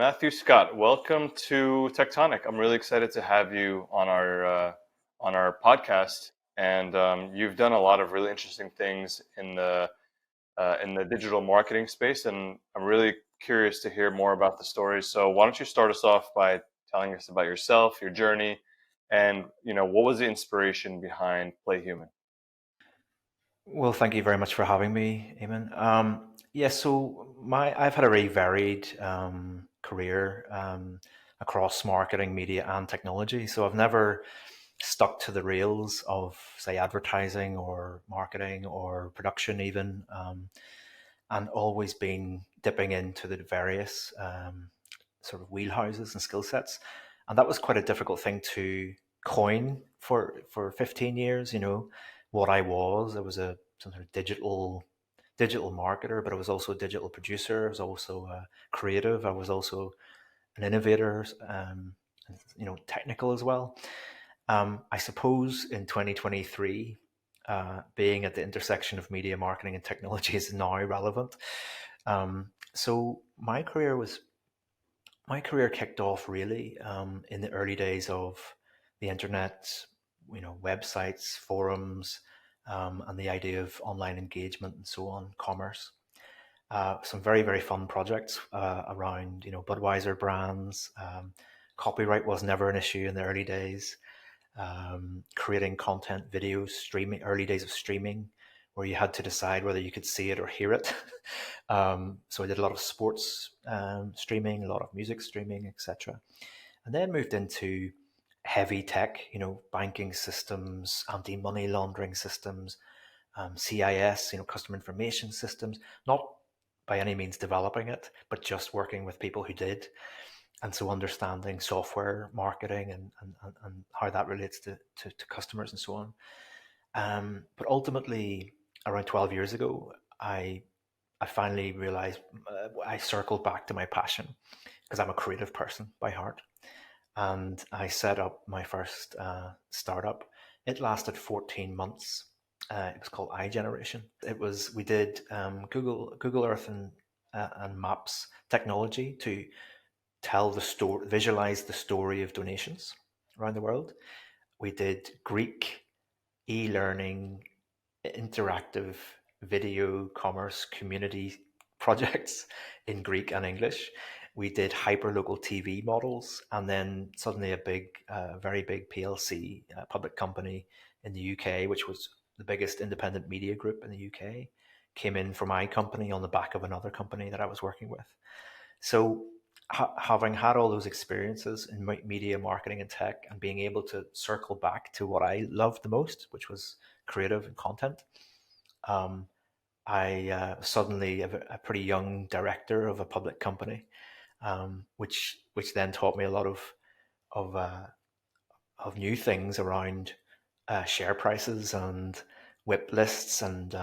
Matthew Scott, welcome to Tectonic. I'm really excited to have you on our podcast, and you've done a lot of really interesting things in the digital marketing space, and I'm really curious to hear more about the stories. So, why don't you start us off by telling us about yourself, your journey, and what was the inspiration behind Play Human? Well, thank you very much for having me, Eamon. I've had a really varied career across marketing, media, and technology. So I've never stuck to the rails of, say, advertising or marketing or production, even, and always been dipping into the various sort of wheelhouses and skill sets. And that was quite a difficult thing to coin for 15 years. What I was a some sort of digital marketer, but I was also a digital producer. I was also a creative. I was also an innovator, and, technical as well. I suppose in 2023, being at the intersection of media marketing and technology is now relevant. So my career kicked off really in the early days of the internet, websites, forums, and the idea of online engagement and so on, commerce. Some very, very fun projects around, Budweiser brands. Copyright was never an issue in the early days. Creating content, videos, streaming, early days of streaming, where you had to decide whether you could see it or hear it. So I did a lot of sports streaming, a lot of music streaming, etc. And then moved into heavy tech, banking systems, anti-money laundering systems, CIS, customer information systems, not by any means developing it, but just working with people who did. And so understanding software marketing and how that relates to customers and so on. But ultimately, around 12 years ago, I finally realized I circled back to my passion because I'm a creative person by heart. And I set up my first startup. It lasted 14 months. It was called iGeneration. We did Google Earth and Maps technology to tell the story, visualize the story of donations around the world. We did Greek e-learning, interactive video commerce community projects in Greek and English. We did hyperlocal TV models, and then suddenly very big PLC, public company in the UK, which was the biggest independent media group in the UK, came in for my company on the back of another company that I was working with. So, having had all those experiences in media marketing and tech, and being able to circle back to what I loved the most, which was creative and content, um, I suddenly a pretty young director of a public company, which then taught me a lot of uh, of new things around share prices and whip lists and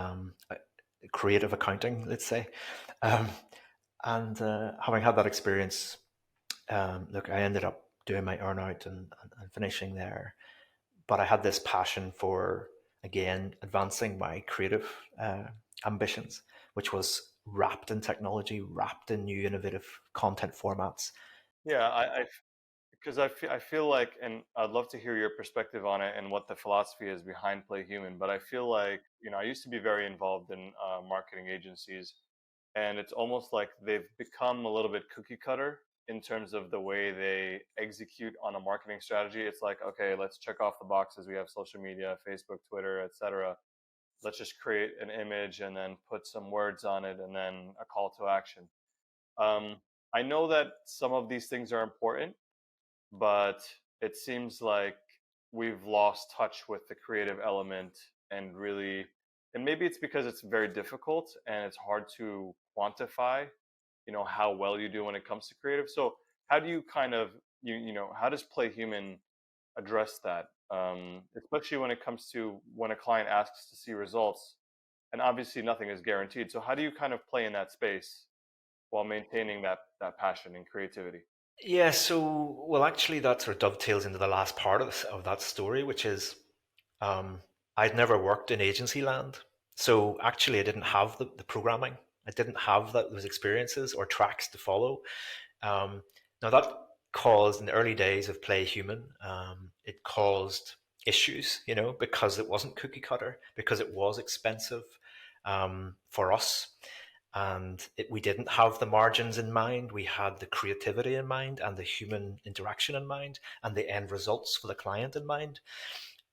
creative accounting, let's say. Um, and having had that experience, look, I ended up doing my earnout and finishing there. But I had this passion for, again, advancing my creative ambitions, which was wrapped in technology, wrapped in new innovative content formats. Yeah, because I feel like, and I'd love to hear your perspective on it and what the philosophy is behind Play Human. But I feel like, I used to be very involved in marketing agencies, and it's almost like they've become a little bit cookie cutter in terms of the way they execute on a marketing strategy. It's like, okay, let's check off the boxes. We have social media, Facebook, Twitter, etc. Let's just create an image and then put some words on it and then a call to action. Um, I know that some of these things are important, but it seems like we've lost touch with the creative element and really, and maybe it's because it's very difficult and it's hard to quantify, how well you do when it comes to creative. So how do you kind of, how does Play Human address that? Especially when it comes to when a client asks to see results, and obviously nothing is guaranteed. So how do you kind of play in that space while maintaining that passion and creativity? Yeah, so well, actually, that sort of dovetails into the last part of that story, which is um, I'd never worked in agency land, so actually, I didn't have the programming. I didn't have those experiences or tracks to follow. Um, Now that caused in the early days of Play Human, it caused issues, because it wasn't cookie cutter, because it was expensive for us, and we didn't have the margins in mind. We had the creativity in mind, and the human interaction in mind, and the end results for the client in mind.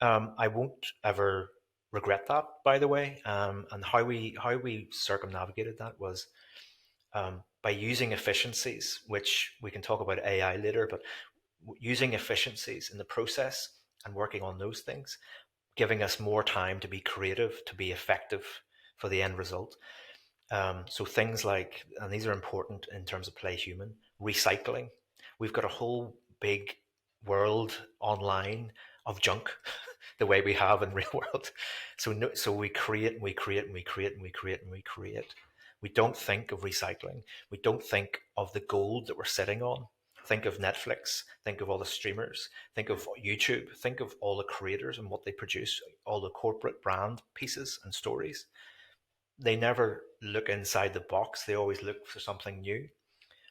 I won't ever regret that, by the way. And how we circumnavigated that was by using efficiencies, which we can talk about AI later, but using efficiencies in the process and working on those things, giving us more time to be creative, to be effective for the end result. So things like, and these are important in terms of Play Human, recycling. We've got a whole big world online of junk, the way we have in real world. So no, so we create, and we create, and we create, and we create, and we create. We don't think of recycling. We don't think of the gold that we're sitting on. Think of Netflix. Think of all the streamers. Think of YouTube. Think of all the creators and what they produce, all the corporate brand pieces and stories. They never look inside the box. They always look for something new.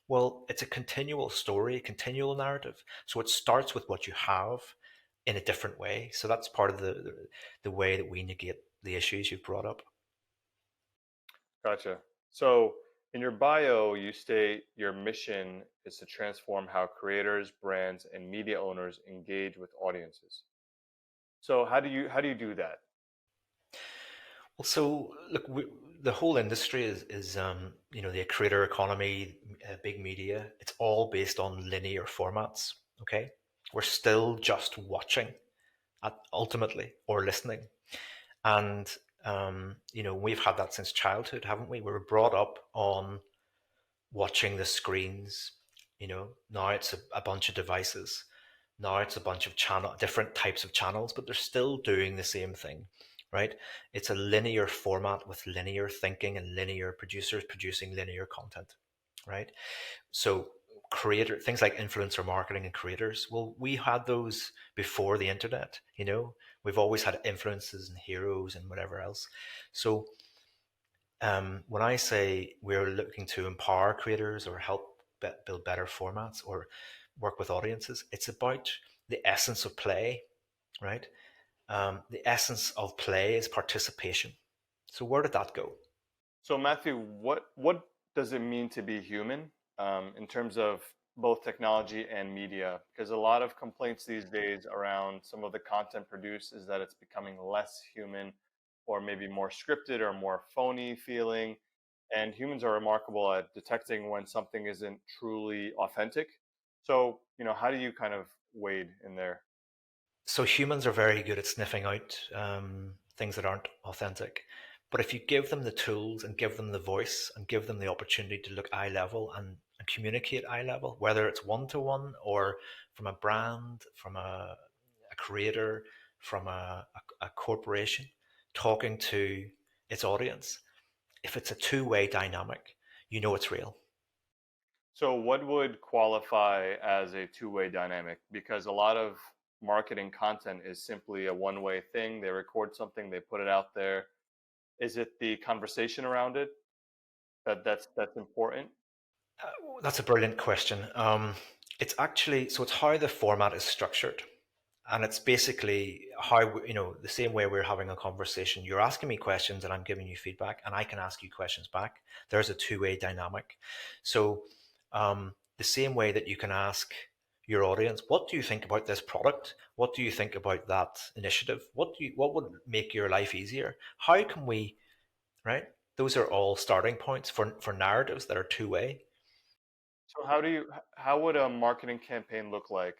Well, it's a continual story, a continual narrative. So it starts with what you have in a different way. So that's part of the way that we negate the issues you've brought up. Gotcha. So in your bio, you state your mission is to transform how creators, brands, and media owners engage with audiences. So how do you do that? Well, so look, the whole industry is the creator economy, big media. It's all based on linear formats. Okay, we're still just watching, ultimately, or listening. And we've had that since childhood, haven't we? We were brought up on watching the screens. Now it's a bunch of devices. Now it's a bunch of different types of channels, but they're still doing the same thing, right? It's a linear format with linear thinking and linear producers producing linear content, right? So creator things like influencer marketing and creators, well, we had those before the internet. We've always had influences and heroes and whatever else. So when I say we're looking to empower creators or help build better formats or work with audiences, it's about the essence of play, right? The essence of play is participation. So where did that go? So Matthew, what does it mean to be human in terms of both technology and media? Because a lot of complaints these days around some of the content produced is that it's becoming less human, or maybe more scripted or more phony feeling. And humans are remarkable at detecting when something isn't truly authentic. So, how do you kind of wade in there? So humans are very good at sniffing out things that aren't authentic. But if you give them the tools and give them the voice and give them the opportunity to look eye level and communicate eye level, whether it's one to one or from a brand, from a creator, from a corporation, talking to its audience, if it's a two-way dynamic, it's real. So, what would qualify as a two-way dynamic? Because a lot of marketing content is simply a one-way thing. They record something, they put it out there. Is it the conversation around it that's important? That's a brilliant question. It's actually, so it's how the format is structured. And it's basically how, the same way we're having a conversation. You're asking me questions and I'm giving you feedback, and I can ask you questions back. There's a two-way dynamic. So, the same way that you can ask your audience, what do you think about this product? What do you think about that initiative? What would make your life easier? How can we, right? Those are all starting points for narratives that are two-way. So, how would a marketing campaign look like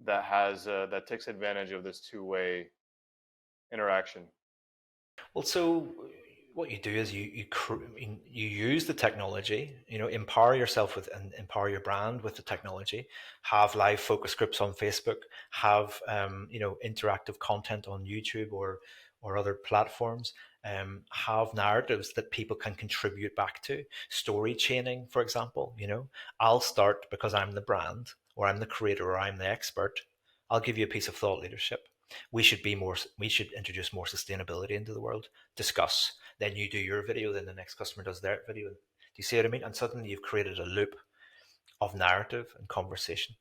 that takes advantage of this two-way interaction? Well, so what you do is you use the technology, empower yourself with and empower your brand with the technology. Have live focus groups on Facebook. Have interactive content on YouTube or other platforms. Have narratives that people can contribute back to. Story chaining, for example. I'll start because I'm the brand, or I'm the creator, or I'm the expert. I'll give you a piece of thought leadership. We should introduce more sustainability into the world. Discuss, then you do your video, then the next customer does their video. Do you see what I mean? And suddenly you've created a loop of narrative and conversation.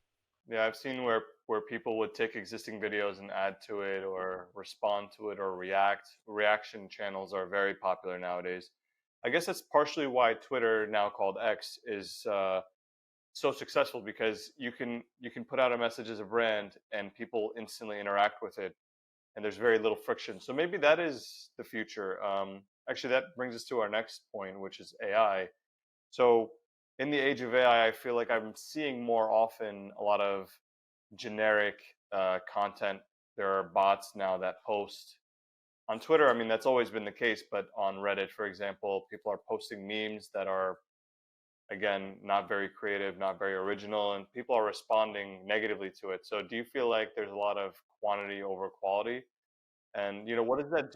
Yeah, I've seen where people would take existing videos and add to it or respond to it or react. Reaction channels are very popular nowadays. I guess that's partially why Twitter, now called X, is so successful because you can put out a message as a brand and people instantly interact with it, and there's very little friction. So maybe that is the future. Actually, that brings us to our next point, which is AI. So in the age of AI, I feel like I'm seeing more often a lot of generic content. There are bots now that post on Twitter. I mean, that's always been the case, but on Reddit, for example, people are posting memes that are, again, not very creative, not very original, and people are responding negatively to it. So do you feel like there's a lot of quantity over quality? And what does that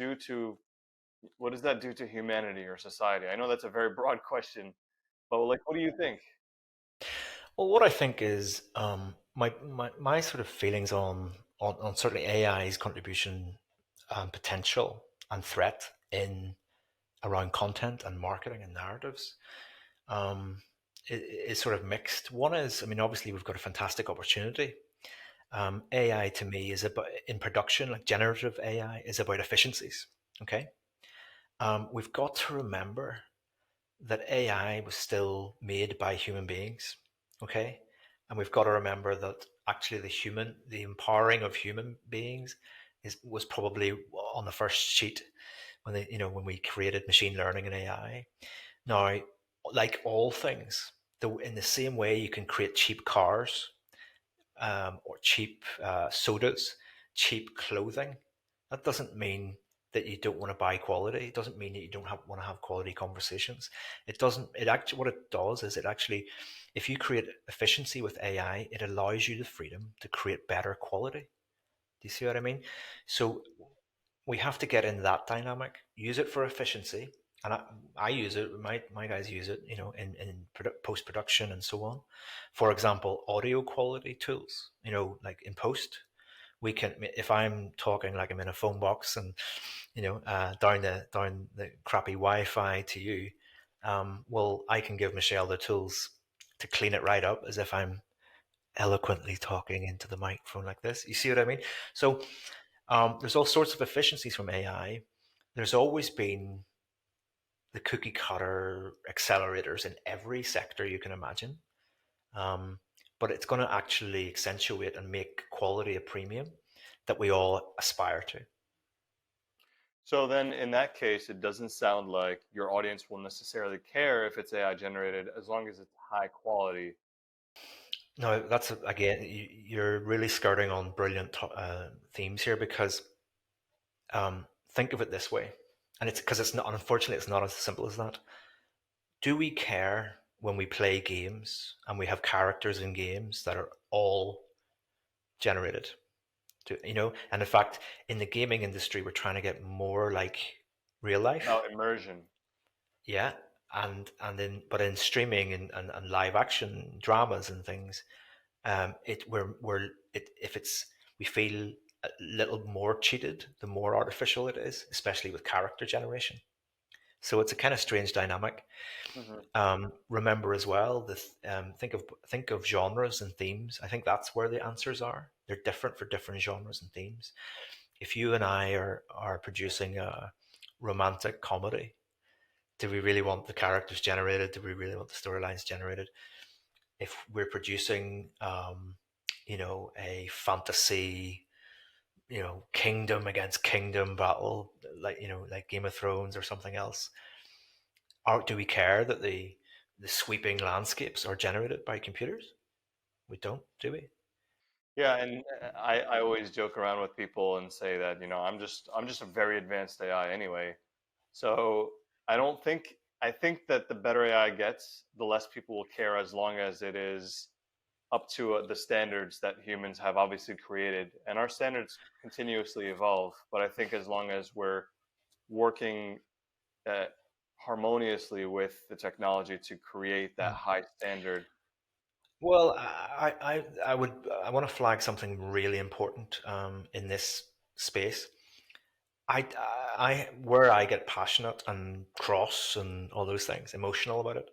do to humanity or society? I know that's a very broad question, but like, what do you think? Well, what I think is my sort of feelings on certainly AI's contribution and potential and threat in around content and marketing and narratives um, is sort of mixed. One is, I mean, obviously we've got a fantastic opportunity. AI to me is about in production, like generative AI is about efficiencies. Okay, we've got to remember that AI was still made by human beings. Okay, and we've got to remember that actually the empowering of human beings was probably on the first sheet when when we created machine learning and AI. Now, like all things, in the same way you can create cheap cars or cheap sodas, cheap clothing, that doesn't mean that you don't want to buy quality. It doesn't mean that you don't want to have quality conversations. It doesn't. It actually what it does is it actually, if you create efficiency with AI, it allows you the freedom to create better quality. Do you see what I mean? So we have to get in that dynamic, use it for efficiency. And I use it, my guys use it, in post production and so on. For example, audio quality tools, like in post, we can, if I'm talking like I'm in a phone box and, down the crappy Wi Fi to you, well, I can give Michelle the tools to clean it right up as if I'm eloquently talking into the microphone like this. You see what I mean? So there's all sorts of efficiencies from AI. There's always been the cookie cutter accelerators in every sector you can imagine. Um, but it's going to actually accentuate and make quality a premium that we all aspire to. So then, in that case, it doesn't sound like your audience will necessarily care if it's AI generated, as long as it's high quality. Now, that's again, you're really skirting on brilliant themes here because think of it this way, and it's because it's not. Unfortunately, it's not as simple as that. Do we care when we play games and we have characters in games that are all generated? And in fact, in the gaming industry, we're trying to get more like real life. About immersion. Yeah. But in streaming and live action dramas and things, if it's we feel a little more cheated the more artificial it is, especially with character generation. So it's a kind of strange dynamic. Hmm. Remember as well, think of genres and themes. I think that's where the answers are. They're different for different genres and themes. If you and I are producing a romantic comedy, do we really want the characters generated? Do we really want the storylines generated? If we're producing, a fantasy, kingdom against kingdom battle, like Game of Thrones or something else, or do we care that the sweeping landscapes are generated by computers? We don't, do we? Yeah, and I always joke around with people and say that I'm just a very advanced AI anyway. So I think that the better AI gets, the less people will care, as long as it is up to the standards that humans have obviously created. And our standards continuously evolve. But I think as long as we're working uh, harmoniously with the technology to create that Mm. high standard. Well, I want to flag something really important in this space. Where I get passionate and cross and all those things, emotional about it,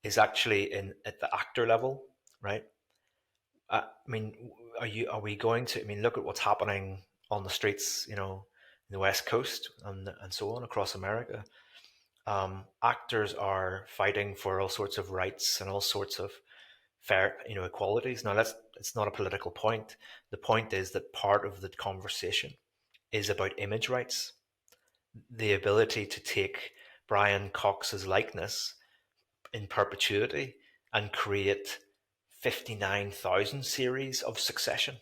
is actually in at the actor level, right? I mean, are we going to? I mean, look at what's happening on the streets, in the West Coast and so on across America. Actors are fighting for all sorts of rights and all sorts of fair, equalities. Now, that's it's not a political point. The point is that part of the conversation is about image rights, the ability to take Brian Cox's likeness in perpetuity and create 59,000 series of Succession,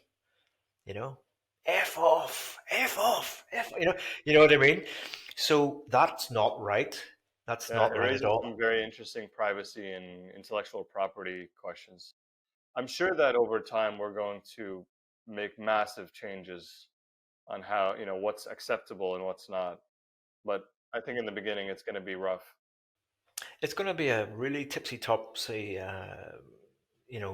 you know? F off, F, you know what I mean? So that's not right. That's Yeah, not it right at raises all. some very interesting privacy and intellectual property questions. I'm sure that over time we're going to make massive changes on how, what's acceptable and what's not. But I think in the beginning it's going to be rough. It's going to be a really tipsy topsy,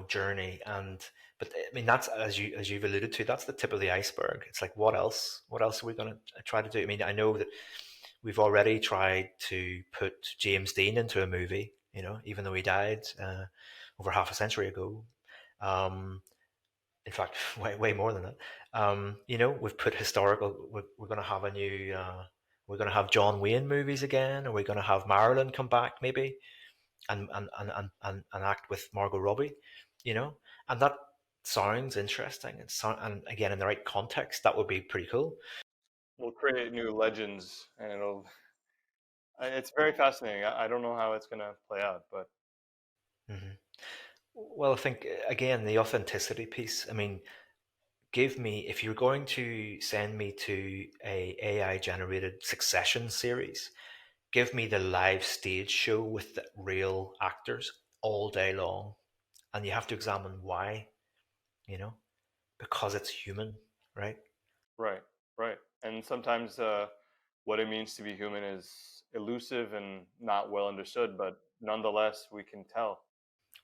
journey. And but I mean, that's as you've alluded to, that's the tip of the iceberg. It's like, what else? What else are we going to try to do? I mean, I know that we've already tried to put James Dean into a movie. Even though he died over half a century ago. Um, in fact, way more than that. We've put historical. We're going to have a new. We're going to have John Wayne movies again. Are we going to have Marilyn come back maybe and act with Margot Robbie? You know, and that sounds interesting. And again, in the right context, that would be pretty cool. We'll create new legends and it's very fascinating. I don't know how it's going to play out, but Hmm. Well, I think again the authenticity piece. I mean, give me if you're going to send me to a AI generated Succession series, give me the live stage show with the real actors all day long. And you have to examine why, you know, because it's human, right? right, right. And sometimes what it means to be human is elusive and not well understood, but nonetheless, we can tell.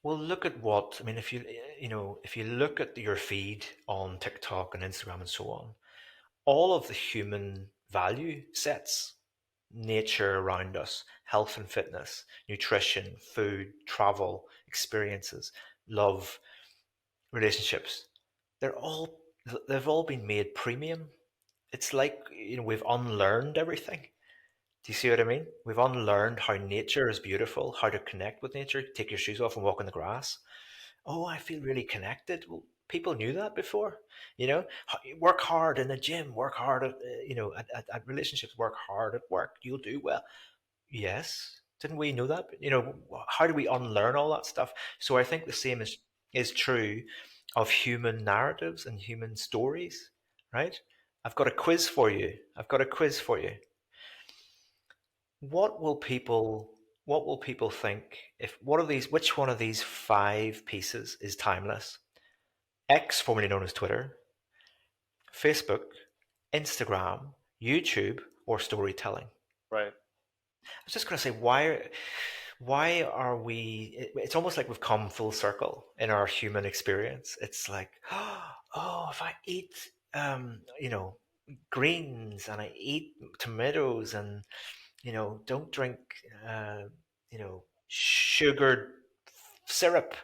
Well, look at what, I mean, if you look at your feed on TikTok and Instagram and so on, all of the human value sets, nature around us, health and fitness, nutrition, food, travel, experiences, love, relationships, they're all they've all been made premium. It's like, we've unlearned everything. Do you see what I mean? We've unlearned how nature is beautiful, how to connect with nature, take your shoes off and walk in the grass. Oh, I feel really connected. Well, people knew that before. Work hard in the gym, work hard at relationships, work hard at work. You'll do well. Yes. Didn't we know that? How do we unlearn all that stuff? So I think the same is true of human narratives and human stories, right? I've got a quiz for you. I've got a quiz for you. What will people think if which one of these five pieces is timeless? X, formerly known as Twitter, Facebook, Instagram, YouTube, or storytelling? Right. I was just going to say, why are we? It's almost like we've come full circle in our human experience. It's like, oh, if I eat, greens and I eat tomatoes and don't drink, sugared syrup,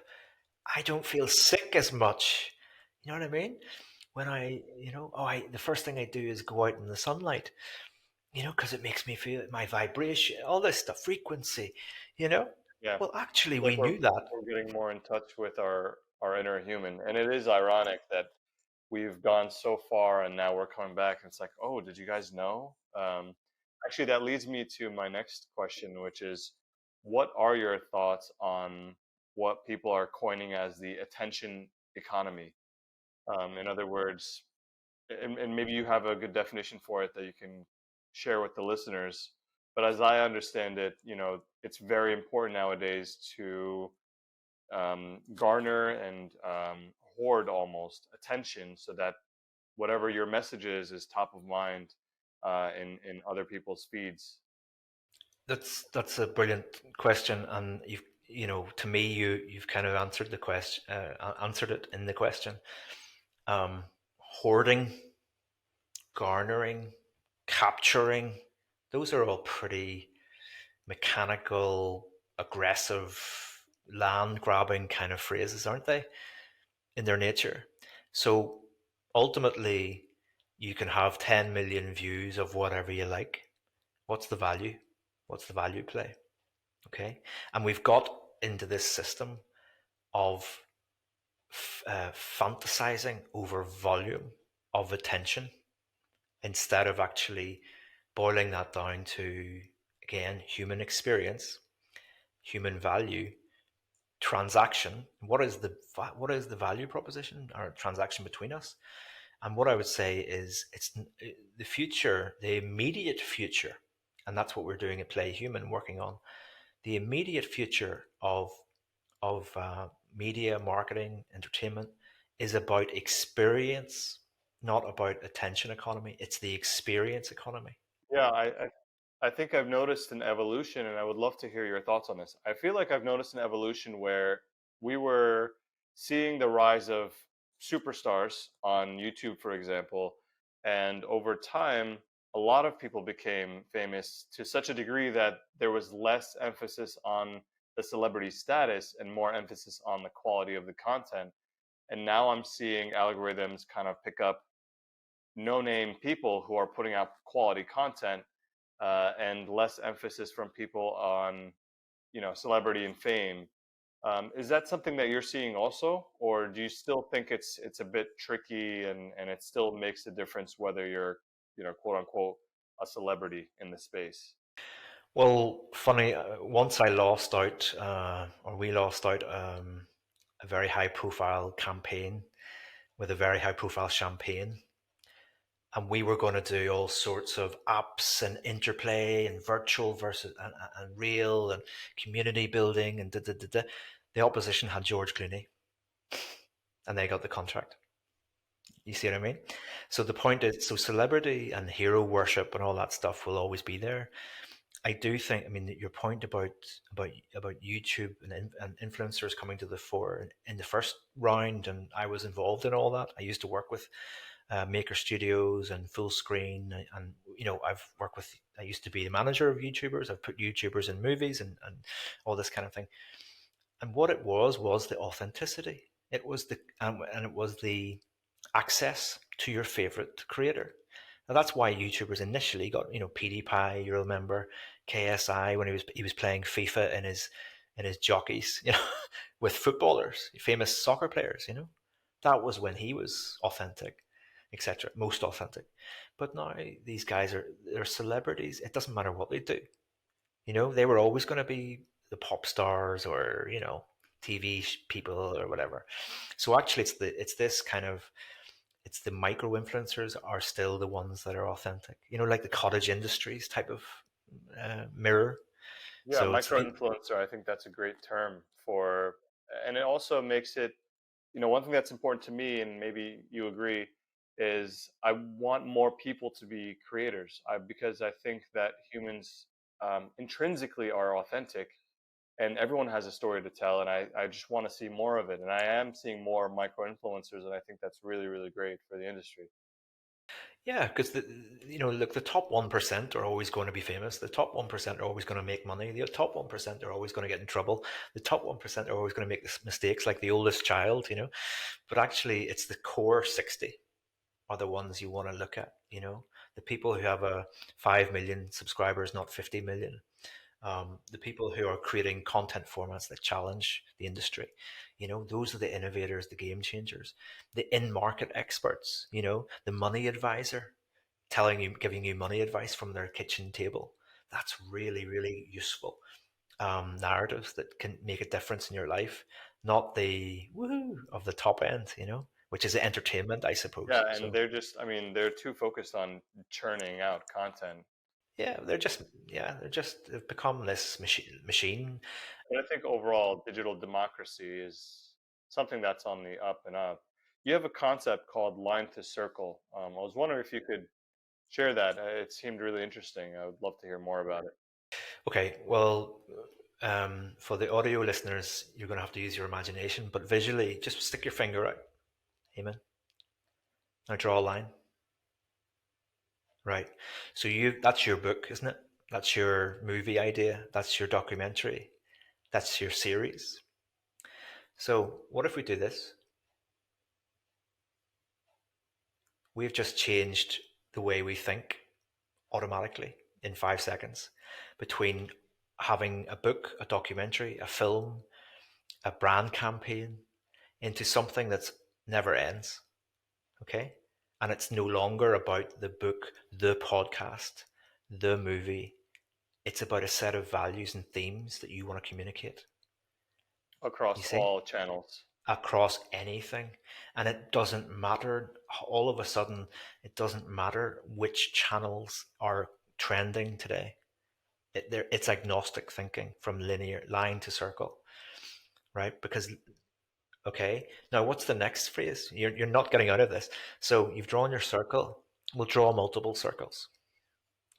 I don't feel sick as much. You know what I mean? When the first thing I do is go out in the sunlight, because it makes me feel my vibration, all this stuff, frequency, you know? Yeah. Well, actually, It's we like we're knew that. we're getting more in touch with our inner human, and it is ironic that we've gone so far and now we're coming back. And it's like, oh, did you guys know? Actually, that leads me to my next question, which is, what are your thoughts on what people are coining as the attention economy? In other words, and maybe you have a good definition for it that you can share with the listeners. But as I understand it, it's very important nowadays to garner and hoard almost attention so that whatever your message is top of mind in other people's feeds. That's a brilliant question, and to me, you've kind of answered the question, answered it in the question. Hoarding, garnering, capturing, those are all pretty mechanical, aggressive. land grabbing kind of phrases, aren't they, in their nature? So ultimately, you can have 10 million views of whatever you like. What's the value? What's the value play? Okay. And we've got into this system of fantasizing over volume of attention instead of actually boiling that down to, again, human experience, human value, transaction. What is the value proposition or transaction between us? And what I would say is it's the future, the immediate future, and that's what we're doing at Play Human, working on the immediate future of media, marketing, entertainment is about experience, not about attention economy. It's the experience economy. Yeah, I think I've noticed an evolution, and I would love to hear your thoughts on this. I feel like I've noticed an evolution where we were seeing the rise of superstars on YouTube, for example, and over time, a lot of people became famous to such a degree that there was less emphasis on the celebrity status and more emphasis on the quality of the content. And now I'm seeing algorithms kind of pick up no-name people who are putting out quality content, and less emphasis from people on celebrity and fame. Is that something that you're seeing also, or do you still think it's a bit tricky, and it still makes a difference whether you're quote unquote a celebrity in the space? Well, funny, once I lost out, or we lost out, a very high profile campaign with a very high profile champagne. And we were going to do all sorts of apps and interplay and virtual versus and real and community building and da, da, da, da. The opposition had George Clooney and they got the contract. You see what I mean? So the point is, so celebrity and hero worship and all that stuff will always be there. I do think, I mean, your point about YouTube and influencers coming to the fore in the first round, and I was involved in all that. I used to work with Maker Studios and Full Screen, and I've worked with. I used to be the manager of YouTubers. I've put YouTubers in movies and all this kind of thing. And what it was the authenticity. It was and it was the access to your favorite creator. Now that's why YouTubers initially got, PewDiePie, you remember KSI when he was playing FIFA in his jockeys, with footballers, famous soccer players. That was when he was authentic, etc. Most authentic. But now these guys they're celebrities. It doesn't matter what they do. They were always going to be the pop stars or TV people or whatever. So actually, it's the micro influencers are still the ones that are authentic. Like the cottage industries type of mirror. Yeah, So micro influencer. I think that's a great term for, and it also makes it, one thing that's important to me, and maybe you agree, is I want more people to be creators. Because I think that humans intrinsically are authentic, and everyone has a story to tell, and I just want to see more of it. And I am seeing more micro influencers, and I think that's really, really great for the industry. yeah, because look, the top 1% are always going to be famous. The top 1% are always going to make money. The top 1% are always going to get in trouble. The top 1% are always going to make mistakes, like the oldest child. But actually, it's the core 60 are the ones you want to look at. The people who have a 5 million subscribers, not 50 million. The people who are creating content formats that challenge the industry. Those are the innovators, the game changers, the in-market experts. The money advisor giving you money advice from their kitchen table. That's really, really useful narratives that can make a difference in your life, not the woohoo of the top end. Which is entertainment, I suppose. Yeah, and So I mean, they're too focused on churning out content. yeah, they've become this machine. But I think overall, digital democracy is something that's on the up and up. You have a concept called line to circle. I was wondering if you could share that. It seemed really interesting. I would love to hear more about it. Okay, well, for the audio listeners, you're going to have to use your imagination, but visually, just stick your finger out. Amen. Now draw a line. Right. So that's your book, isn't it? That's your movie idea. That's your documentary. That's your series. So, what if we do this? We've just changed the way we think automatically in 5 seconds between having a book, a documentary, a film, a brand campaign into something that's never ends. Okay. And it's no longer about the book, the podcast, the movie. It's about a set of values and themes that you want to communicate. You across see? all channels. Across anything. And it doesn't matter, all of a sudden, it doesn't matter which channels are trending today. It's agnostic thinking from linear line to circle, right? Because, okay, now what's the next phrase? You're not getting out of this. So you've drawn your circle. We'll draw multiple circles,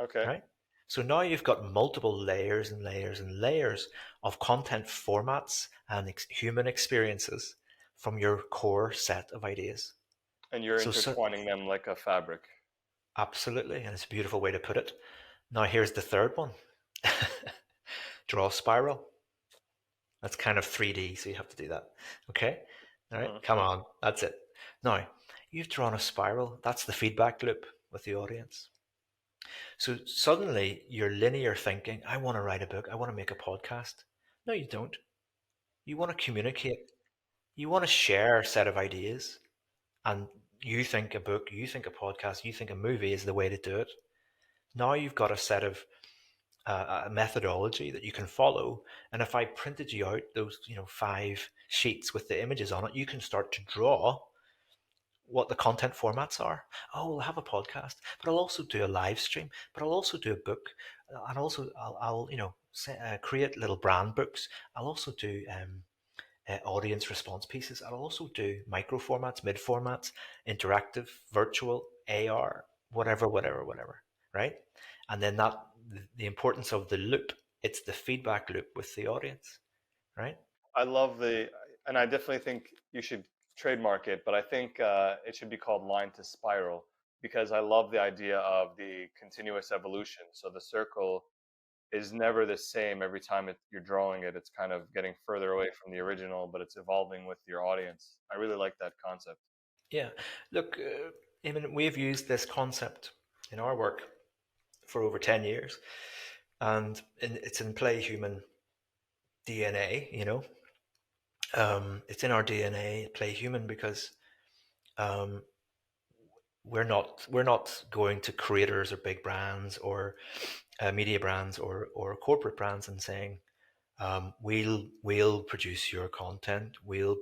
Okay. right? So now you've got multiple layers and layers and layers of content formats and human experiences from your core set of ideas. And you're So intertwining them like a fabric. absolutely, and it's a beautiful way to put it. Now here's the third one. Draw a spiral. That's kind of 3D, so you have to do that. Okay? All right, Mhm. come on. That's it. Now, you've drawn a spiral. That's the feedback loop with the audience. So suddenly you're linear thinking, I want to write a book, I want to make a podcast. No, you don't. You want to communicate, you want to share a set of ideas, and you think a book, you think a podcast, you think a movie is the way to do it. Now you've got a set of a methodology that you can follow. And if I printed you out those, 5 sheets with the images on it, you can start to draw what the content formats are. Oh, we'll have a podcast, but I'll also do a live stream, but I'll also do a book, and also I'll create little brand books. I'll also do audience response pieces. I'll also do micro formats, mid formats, interactive, virtual, AR, whatever, whatever, whatever, right? And then the importance of the loop, it's the feedback loop with the audience, right? I love the, and I definitely think you should trademark it, but I think it should be called line to spiral because I love the idea of the continuous evolution. So the circle is never the same every time you're drawing it. It's kind of getting further away from the original, but it's evolving with your audience. I really like that concept. Yeah. Look, I mean, we've used this concept in our work for over 10 years, and it's in Play Human DNA, it's in our DNA, Play Human, because um, we're not going to creators or big brands or media brands or corporate brands and saying we'll produce your content, we'll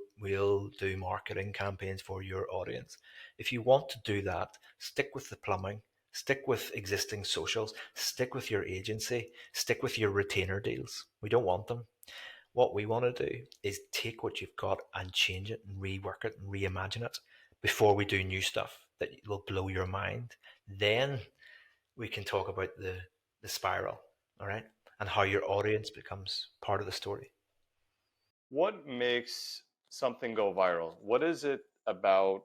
do marketing campaigns for your audience. If you want to do that, stick with the plumbing, stick with existing socials, stick with your agency, stick with your retainer deals. We don't want them. What we want to do is take what you've got and change it and rework it and reimagine it before we do new stuff that will blow your mind. Then we can talk about the spiral, all right, and how your audience becomes part of the story. What makes something go viral? What is it about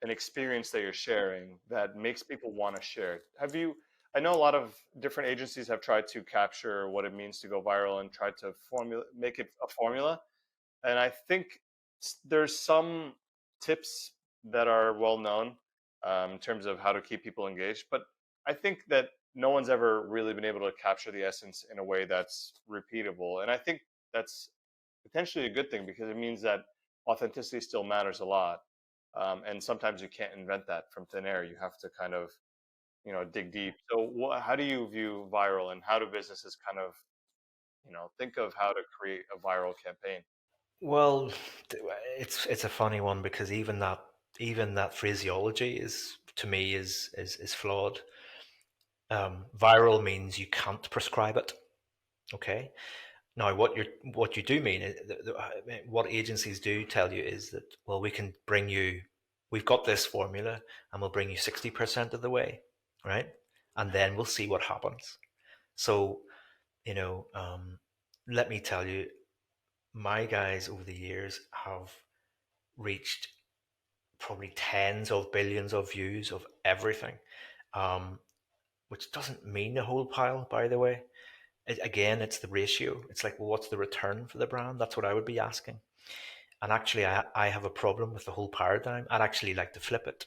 an experience that you're sharing that makes people want to share it? I know a lot of different agencies have tried to capture what it means to go viral and tried to make it a formula. And I think there's some tips that are well known in terms of how to keep people engaged. But I think that no one's ever really been able to capture the essence in a way that's repeatable. And I think that's potentially a good thing because it means that authenticity still matters a lot. And sometimes you can't invent that from thin air. You have to kind of, dig deep. So, how do you view viral, and how do businesses kind of, think of how to create a viral campaign? Well, it's a funny one because even that phraseology is to me is flawed. Viral means you can't prescribe it. Okay. Now, what you do mean, what agencies do tell you is that, well, we've got this formula, and we'll bring you 60% of the way, right? And then we'll see what happens. So, you know, um, let me tell you, my guys over the years have reached probably tens of billions of views of everything, um, which doesn't mean a whole pile, by the way. Again, it's the ratio. It's like, well, what's the return for the brand? That's what I would be asking. And actually, I have a problem with the whole paradigm. I'd actually like to flip it,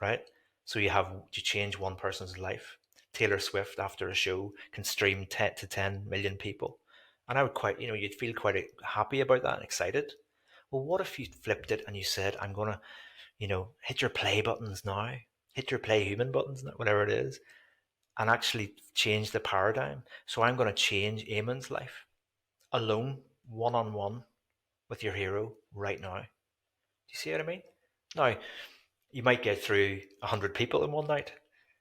right? So you change one person's life. Taylor Swift after a show can stream 10 to 10 million people. And I would quite, you'd feel quite happy about that and excited. Well, what if you flipped it and you said, I'm going to, hit your play buttons now, hit your play human buttons, whatever it is, and actually change the paradigm. So I'm going to change Eamon's life alone, one on one with your hero right now. Do you see what I mean? Now, you might get through 100 people in one night,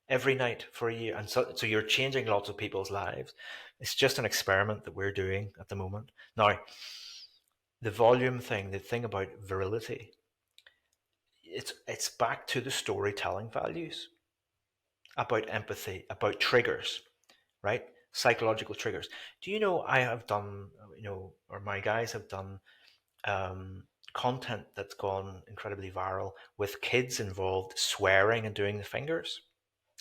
every night for a year. And so you're changing lots of people's lives. It's just an experiment that we're doing at the moment. Now, the volume thing, the thing about virility, it's back to the storytelling values about empathy, about triggers, right? Psychological triggers. Do you know I have done, or my guys have done um, content that's gone incredibly viral with kids involved swearing and doing the fingers,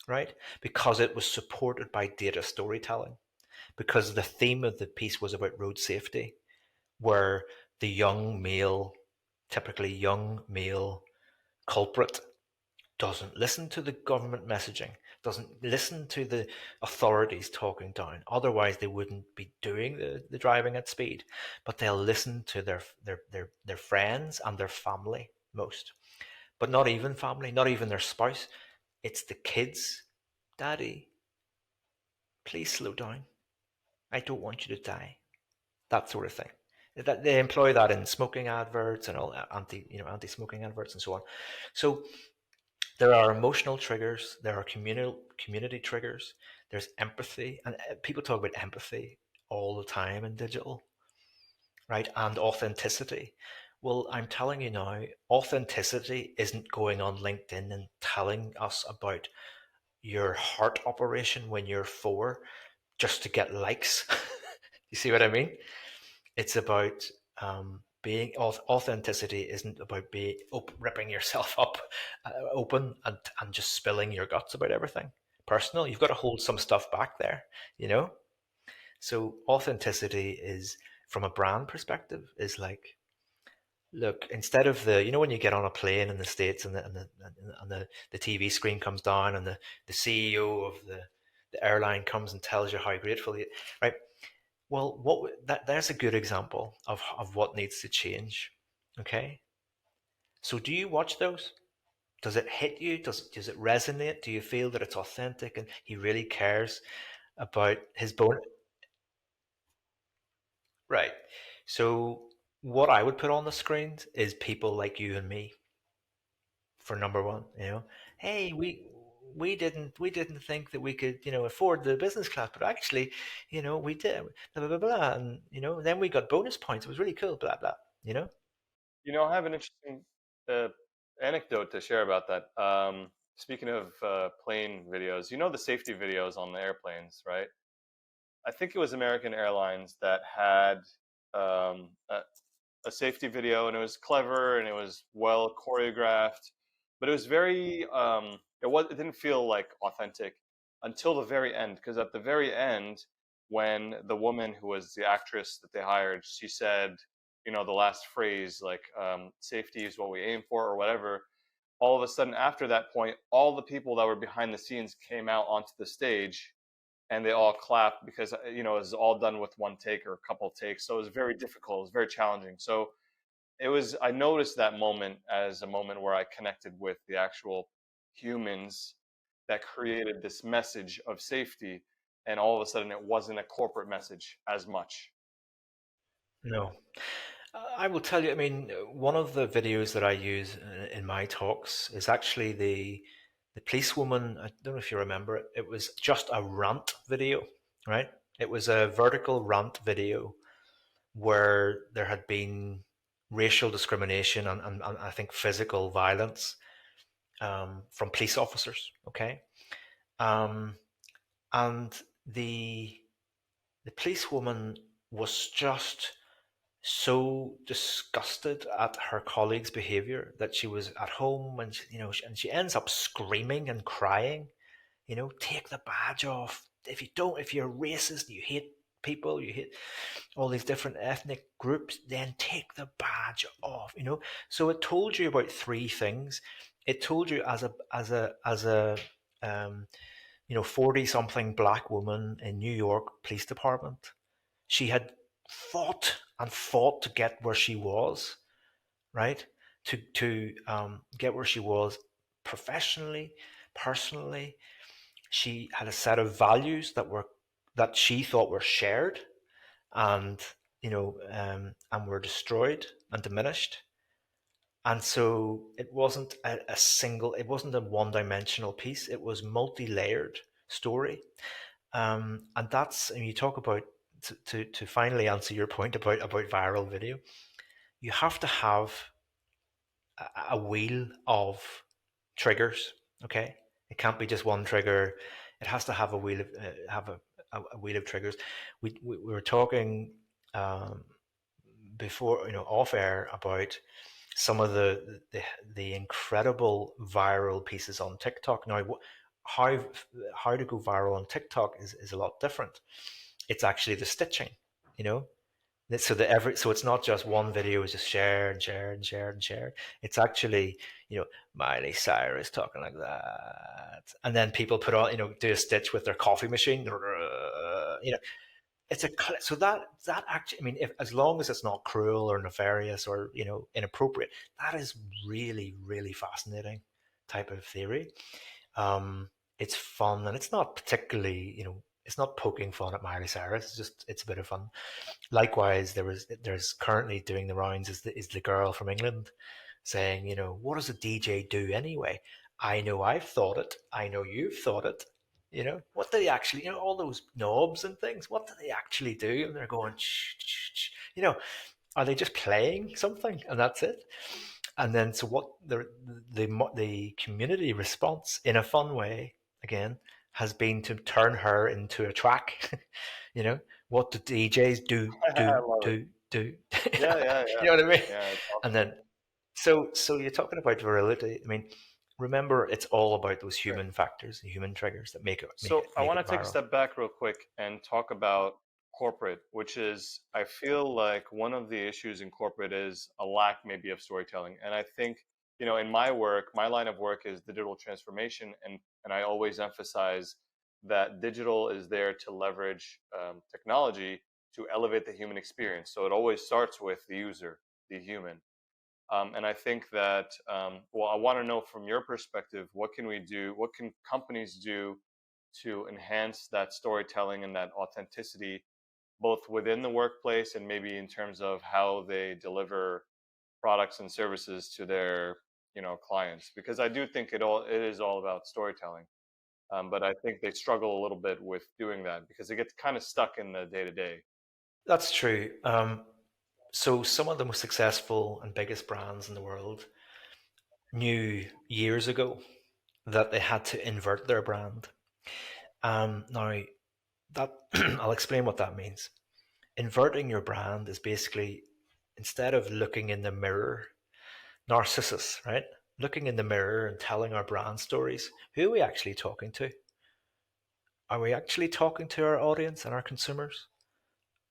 right? Because it was supported by data storytelling. Because the theme of the piece was about road safety, where the young male, typically young male culprit, doesn't listen to the government messaging, doesn't listen to the authorities talking down. Otherwise, they wouldn't be doing the driving at speed. But they'll listen to their friends and their family most. But not even family, not even their spouse. It's the kids. Daddy, please slow down. I don't want you to die. That sort of thing. That they employ that in smoking adverts and all anti-smoking adverts and so on. So there are emotional triggers, there are community triggers, there's empathy, and people talk about empathy all the time in digital, right? And authenticity. Well, I'm telling you now, authenticity isn't going on LinkedIn and telling us about your heart operation when you're 4 just to get likes. You see what I mean? It's about being authenticity isn't about being ripping yourself up open and just spilling your guts about everything personal. You've got to hold some stuff back there, you know. So authenticity is, from a brand perspective, is like, look, instead of when you get on a plane in the States and the TV screen comes down and the CEO of the airline comes and tells you how grateful you, right? Well, there's a good example of what needs to change. Okay, so do you watch those? Does it hit you? Does it resonate? Do you feel that it's authentic and he really cares about his bone? Right. So what I would put on the screens is people like you and me for number one. Hey, we didn't think that we could afford the business class, but actually, we did. Blah blah blah blah, and then we got bonus points. It was really cool. Blah blah. You know. I have an interesting uh, anecdote to share about that. Speaking of plane videos, the safety videos on the airplanes, right? I think it was American Airlines that had um, a, a safety video, and it was clever and it was well choreographed, but it was very it didn't feel like authentic until the very end, because at the very end, when the woman who was the actress that they hired, she said, the last phrase, like, safety is what we aim for, or whatever. All of a sudden, after that point, all the people that were behind the scenes came out onto the stage, and they all clapped, because it was all done with one take or a couple takes, so it was very difficult, it was very challenging. So I noticed that moment as a moment where I connected with the actual humans that created this message of safety, and all of a sudden it wasn't a corporate message as much. No, I will tell you. I mean, one of the videos that I use in my talks is actually the policewoman. I don't know if you remember it. It was just a rant video, right? It was a vertical rant video where there had been racial discrimination and I think physical violence from police officers. Okay, um, and the policewoman was just so disgusted at her colleague's behavior that she was at home and she ends up screaming and crying. Take the badge off. If you're racist, you hate people, you hate. all these different ethnic groups then take the badge off, you know. So it told you about three things. It told you as a um, 40 something black woman in New York Police Department, she had fought and fought to get where she was, right? To get where she was professionally, personally. She had a set of values that she thought were shared, and and were destroyed and diminished. And so it wasn't a single, it wasn't a one-dimensional piece. It was multi-layered story. And that's, and you talk about, to finally answer your point about viral video, you have to have a wheel of triggers. Okay, it can't be just one trigger. It has to have a wheel of a wheel of triggers. We were talking um, before, off air, about some of the incredible viral pieces on TikTok. Now, how how to go viral on TikTok is a lot different. It's actually the stitching, you know. So it's not just one video is just shared and shared and shared and shared. It's actually, Miley Cyrus talking like that, and then people put on, do a stitch with their coffee machine. It's a so that actually, I mean, if, as long as it's not cruel or nefarious or inappropriate, that is really, really fascinating type of theory. um it's fun, and it's not particularly, it's not poking fun at Miley Cyrus. It's a bit of fun. Likewise, there's currently doing the rounds is the girl from England saying, what does a DJ do anyway? I know I've thought it. I know you've thought it. What do they actually, all those knobs and things, what do they actually do? And they're going, shh, shh, shh. Are they just playing something and that's it? And then, so what the community response, in a fun way, again, has been to turn her into a track. you know, what do DJs do, I love it. do? Yeah, yeah, you yeah, know what I mean? yeah. It's And awesome. then, so you're talking about virility. I mean, remember, it's all about those Sure. human factors, the human triggers that make it make So it I make want it to take a viral. step back real quick and talk about corporate, which is, I feel like one of the issues in corporate is a lack maybe of storytelling. And I think, in my work, my line of work is digital transformation, and I always emphasize that digital is there to leverage technology to elevate the human experience. So it always starts with the user, the human. And I think that, well, I want to know from your perspective, what can we do? What can companies do to enhance that storytelling and that authenticity, both within the workplace and maybe in terms of how they deliver products and services to their, clients? Because I do think it is all about storytelling. But I think they struggle a little bit with doing that because it gets kind of stuck in the day to day. That's true. So some of the most successful and biggest brands in the world knew years ago that they had to invert their brand. Now, that I'll explain what that means. Inverting your brand is basically, instead of looking in the mirror, Narcissus, right? Looking in the mirror and telling our brand stories. Who are we actually talking to? Are we actually talking to our audience and our consumers?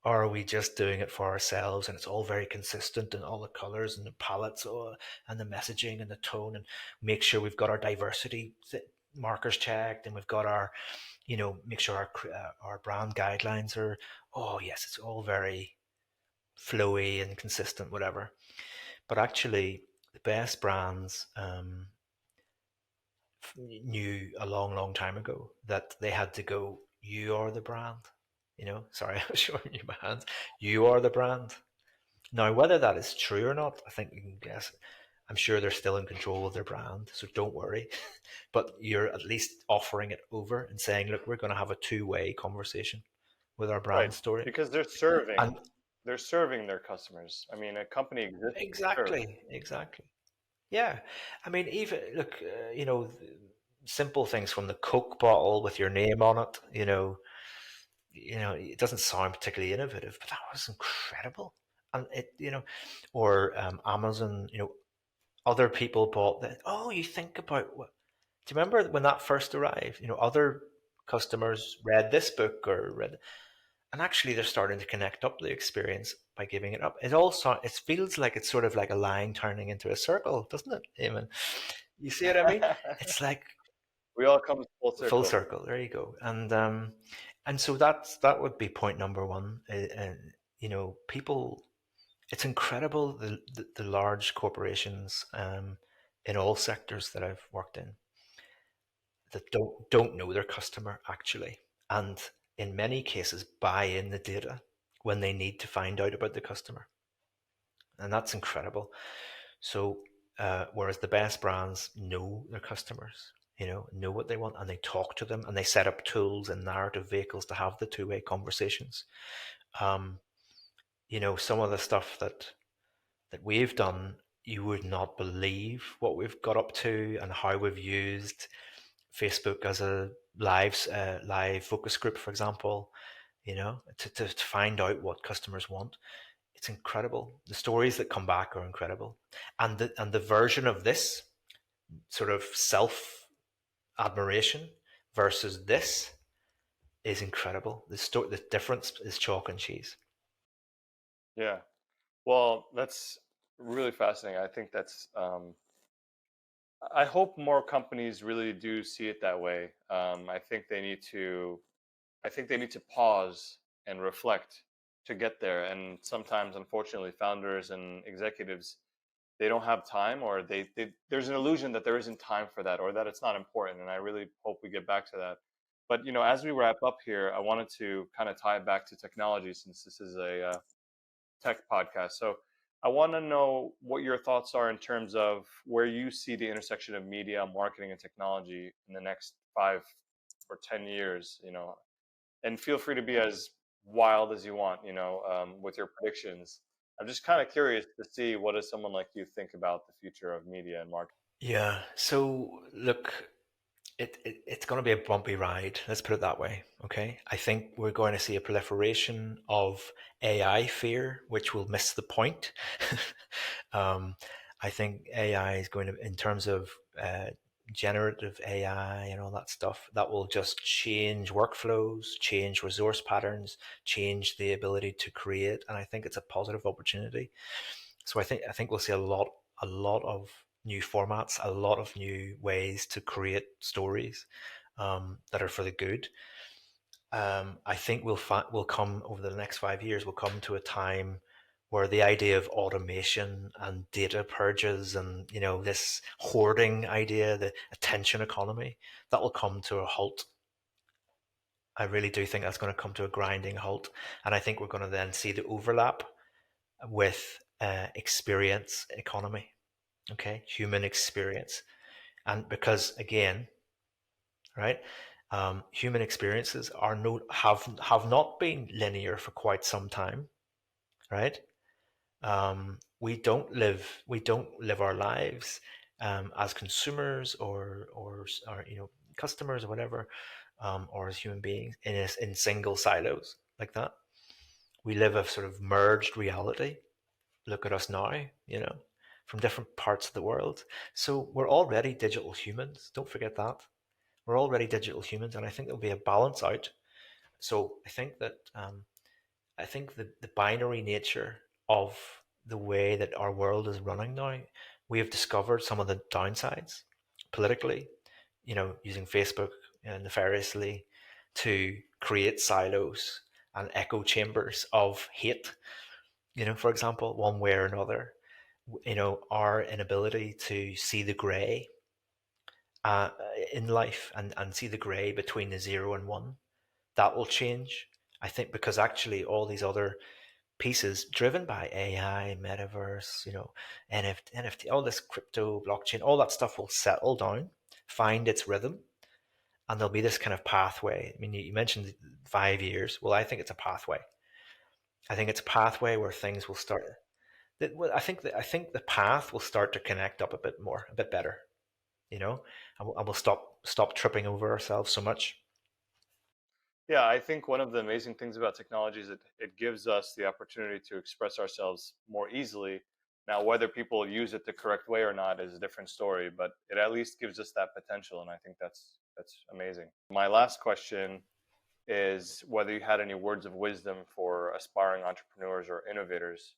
Or are we just doing it for ourselves, and it's all very consistent, and all the colors and the palettes, and the messaging and the tone, and make sure we've got our diversity markers checked, and we've got our, make sure our brand guidelines are, oh yes, it's all very flowy and consistent, whatever. But actually, the best brands knew a long, long time ago that they had to go, you are the brand. Sorry, I was showing you my hands. You are the brand. Now, whether that is true or not, I think you can guess. I'm sure they're still in control of their brand, so don't worry. But you're at least offering it over and saying, look, we're going to have a two-way conversation with our Right. brand story. Because they're And serving their customers. I mean, a company exists to serve. exactly, exactly. Yeah. I mean, even look, simple things from the Coke bottle with your name on it, it doesn't sound particularly innovative, but that was incredible. And or Amazon, other people bought that. Oh, you think about what? Do you remember when that first arrived? Other customers read this book or read, And actually they're starting to connect up the experience by giving it up. It also it feels like it's sort of like a line turning into a circle, doesn't it, Eamon? You see what I mean? It's like We all come full full circle. circle. There you go. And so that would be point number one. And people, it's incredible the large corporations in all sectors that I've worked in that don't know their customer actually, and in many cases buy in the data when they need to find out about the customer, and that's incredible. So whereas the best brands know their customers, know what they want, and they talk to them, and they set up tools and narrative vehicles to have the two-way conversations. Um, some of the stuff that we've done, you would not believe what we've got up to and how we've used Facebook as a live focus group, for example, to find out what customers want. It's incredible. The stories that come back are incredible, and the version of this sort of self admiration versus this is incredible. The difference is chalk and cheese. Yeah. Well, that's really fascinating. I think that's. I hope more companies really do see it that way. I think they need to. I think they need to pause and reflect to get there. And sometimes, unfortunately, founders and executives, they don't have time, or there's an illusion that there isn't time for that, or that it's not important. And I really hope we get back to that. But as we wrap up here, I wanted to kind of tie it back to technology, since this is a tech podcast. So I want to know what your thoughts are in terms of where you see the intersection of media, marketing, and technology in the next 5 or 10 years. And feel free to be as wild as you want. With your predictions. I'm just kind of curious to see, what does someone like you think about the future of media and marketing? Yeah. So look, it's going to be a bumpy ride. Let's put it that way. Okay. I think we're going to see a proliferation of AI fear, which will miss the point. um, I think AI is going to, in terms of generative AI and all that stuff, that will just change workflows, change resource patterns, change the ability to create. And I think it's a positive opportunity. So I think we'll see a lot of new formats, a lot of new ways to create stories that are for the good. I think we'll come over the next 5 years. We'll come to a time where the idea of automation and data purges and this hoarding idea, the attention economy, that will come to a halt. I really do think that's going to come to a grinding halt, and I think we're going to then see the overlap with experience economy. Okay, human experience, and because again, right, human experiences are no have not been linear for quite some time, right? We don't live our lives as consumers or customers or whatever, or as human beings in single silos like that. We live a sort of merged reality. Look at us now, from different parts of the world. So we're already digital humans. Don't forget that. We're already digital humans, and I think there'll be a balance out. So I think the binary nature of the way that our world is running now, we have discovered some of the downsides politically, using Facebook nefariously to create silos and echo chambers of hate, for example, one way or another. Our inability to see the grey uh, in life, and see the grey between the 0 and 1, that will change. I think because actually all these other pieces driven by AI, metaverse, NFT, all this crypto, blockchain, all that stuff will settle down, find its rhythm, and there'll be this kind of pathway. I mean, you mentioned 5 years. Well, I think it's a pathway. I think it's a pathway where things will start. Well, I think the path will start to connect up a bit more, a bit better, and we'll stop tripping over ourselves so much. Yeah, I think one of the amazing things about technology is it gives us the opportunity to express ourselves more easily. Now, whether people use it the correct way or not is a different story, but it at least gives us that potential, and I think that's amazing. My last question is whether you had any words of wisdom for aspiring entrepreneurs or innovators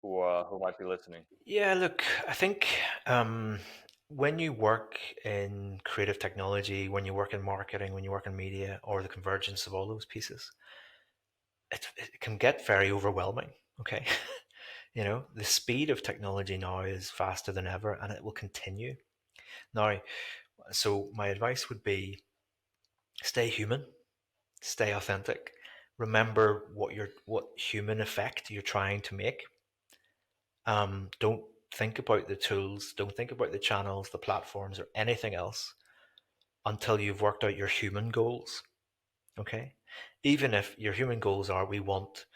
who might be listening. Yeah, look, I think when you work in creative technology, when you work in marketing, when you work in media, or the convergence of all those pieces, it can get very overwhelming. Okay. The speed of technology now is faster than ever and it will continue. Now, so my advice would be stay human, stay authentic. Remember what human effect you're trying to make. Don't think about the tools, don't think about the channels, the platforms, or anything else until you've worked out your human goals. Okay. Even if your human goals are we want,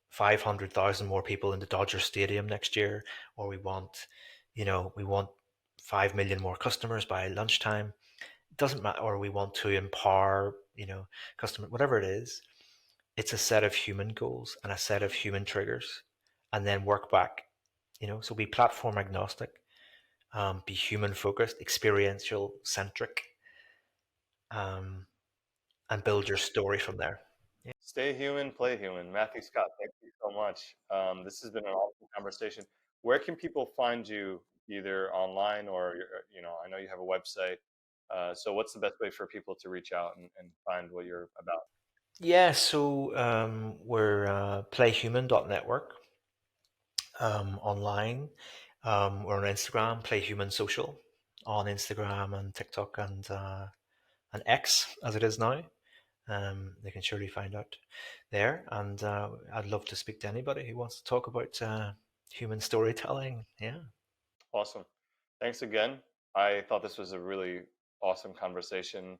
500,000 more people in the Dodger Stadium next year, or we want 5 million more customers by lunchtime. It doesn't matter, or we want to empower, customer, whatever it is. It's a set of human goals and a set of human triggers, and then work back. So be platform agnostic, be human focused, experiential centric, um, and build your story from there. Yeah. Stay human, play human. Matthew Scott, thank you so much. This has been an awesome conversation. Where can people find you, either online or I know you have a website. So, what's the best way for people to reach out and find what you're about? Yeah, so we're playhuman.network online. We're on Instagram, playhuman social, on Instagram and TikTok and X as it is now. They can surely find out there. And I'd love to speak to anybody who wants to talk about human storytelling. Yeah. Awesome. Thanks again. I thought this was a really awesome conversation.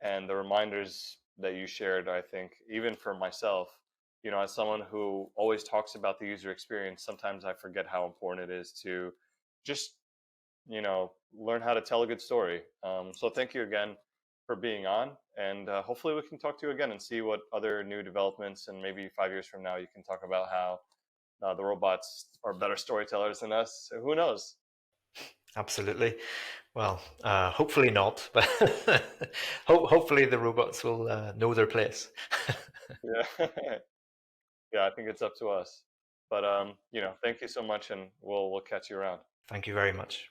And the reminders that you shared, I think, even for myself, as someone who always talks about the user experience, sometimes I forget how important it is to just, learn how to tell a good story. So thank you again for being on. And hopefully we can talk to you again and see what other new developments, and maybe 5 years from now, you can talk about how the robots are better storytellers than us. Who knows? Absolutely. Well, hopefully not, but hopefully the robots will know their place. Yeah. Yeah, I think it's up to us. But thank you so much, and we'll catch you around. Thank you very much.